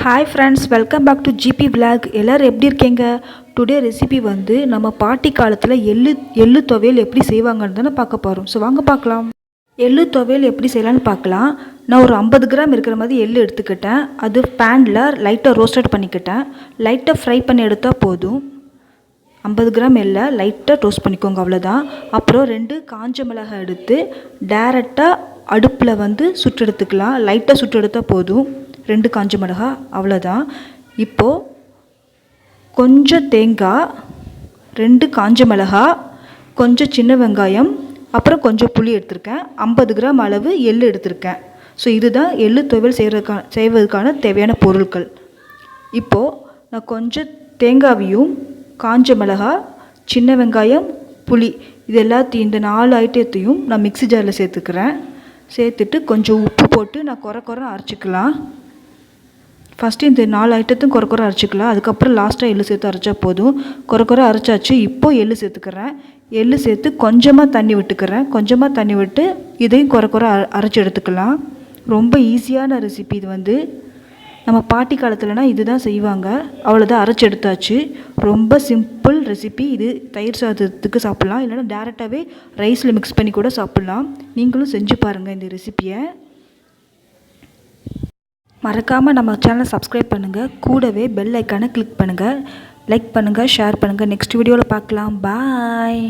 Hi friends, welcome back to GP vlog. எல்லாரும் எப்படி இருக்கீங்க? டுடே ரெசிபி வந்து நம்ம பாட்டி காலத்தில் எள்ளு துவையல் எப்படி செய்வாங்கன்னு தானே பார்க்க போகிறோம். ஸோ வாங்க பார்க்கலாம். எள்ளு துவையல் எப்படி செய்யலான்னு பார்க்கலாம். நான் ஒரு 50 கிராம் இருக்கிற மாதிரி எள்ளு எடுத்துக்கிட்டேன். அது பேனில் லைட்டாக ரோஸ்டட் பண்ணிக்கிட்டேன். லைட்டாக ஃப்ரை பண்ணி எடுத்தால் போதும். 50 கிராம் எள்ளை லைட்டாக டோஸ்ட் பண்ணிக்கோங்க, அவ்வளோதான். அப்புறம் 2 காஞ்ச மிளகாய் எடுத்து டைரெக்டாக அடுப்பில் வந்து சுட்டு எடுத்துக்கலாம். லைட்டாக சுட்டு எடுத்தால் போதும். 2 காஞ்ச மிளகாய், அவ்வளோதான். இப்போது கொஞ்சம் தேங்காய், 2 காஞ்ச மிளகாய், கொஞ்சம் சின்ன வெங்காயம், அப்புறம் கொஞ்சம் புளி எடுத்திருக்கேன். 50 கிராம் அளவு எள்ளு எடுத்திருக்கேன். ஸோ இதுதான் எள்ளு துவையல் செய்வதற்கான தேவையான பொருட்கள். இப்போது நான் கொஞ்சம் தேங்காயையும் காஞ்ச மிளகாய், சின்ன வெங்காயம், புளி இது எல்லாத்தையும் இந்த 4 ஐட்டத்தையும் நான் மிக்ஸி ஜாரில் சேர்த்துக்கிறேன். சேர்த்துட்டு கொஞ்சம் உப்பு போட்டு நான் குறை அரைச்சிக்கலாம். ஃபஸ்ட்டு இந்த 4 ஐட்டத்தையும் குறை அரைச்சிக்கலாம். அதுக்கப்புறம் லாஸ்ட்டாக எள்ளு சேர்த்து அரைச்சா போதும். குறை அரைச்சாச்சு. இப்போது எள்ளு சேர்த்துக்கிறேன். எள்ளு சேர்த்து கொஞ்சமாக தண்ணி விட்டுக்கிறேன். கொஞ்சமாக தண்ணி விட்டு இதையும் குறை அரைச்சி எடுத்துக்கலாம். ரொம்ப ஈஸியான ரெசிபி இது. வந்து நம்ம பாட்டி காலத்துலனா இதுதான் செய்வாங்க. அவ்வளோதான், அரைச்சி எடுத்தாச்சு. ரொம்ப சிம்பிள் ரெசிபி இது. தயிர் சாதத்துக்கு சாப்பிட்லாம், இல்லைனா டேரெக்டாகவே ரைஸில் மிக்ஸ் பண்ணி கூட சாப்பிட்லாம். நீங்களும் செஞ்சு பாருங்கள் இந்த ரெசிப்பியை. மறக்காமல் நம்ம சேனலை சப்ஸ்கிரைப் பண்ணுங்கள். கூடவே பெல் ஐக்கானை கிளிக் பண்ணுங்கள். லைக் பண்ணுங்கள், ஷேர் பண்ணுங்கள். நெக்ஸ்ட் வீடியோவில் பார்க்கலாம். பாய்.